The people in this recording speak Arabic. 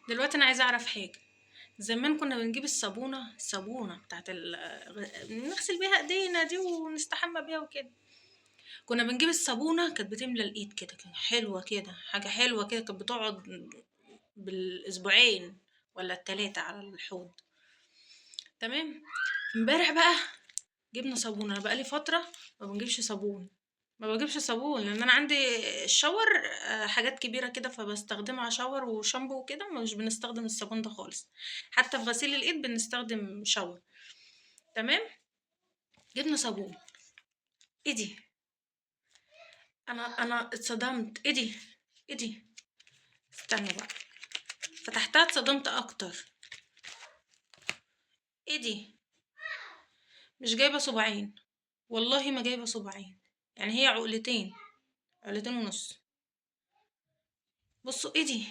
دلوقتي انا عايزه اعرف حاجه. زمان كنا بنجيب الصابونه بتاعت نغسل بيها ايدينا دي ونستحمى بيها وكده. كنا بنجيب الصابونه كانت بتملى الايد كده، كانت حلوه كده، حاجه حلوه كده، كانت بتقعد بالاسبوعين ولا التلاتة على الحوض. تمام. امبارح بقى جبنا صابون. انا بقالي فتره ما بنجيبش صابون. ما بجيبش صابون لان انا عندي الشاور حاجات كبيره كده فبستخدمها شاور وشامبو وكده، مش بنستخدم الصابون ده خالص. حتى في غسيل الايد بنستخدم شاور. تمام. جبنا صابون. ايه دي؟ انا اتصدمت. ايه دي؟ ايه دي؟ استنى بقى. فتحتها اتصدمت اكتر. ايه دي؟ مش جايبه صباعين. والله ما جايبه صباعين. يعني هي عقلتين، عقلتين ونص. بصوا ايه دي.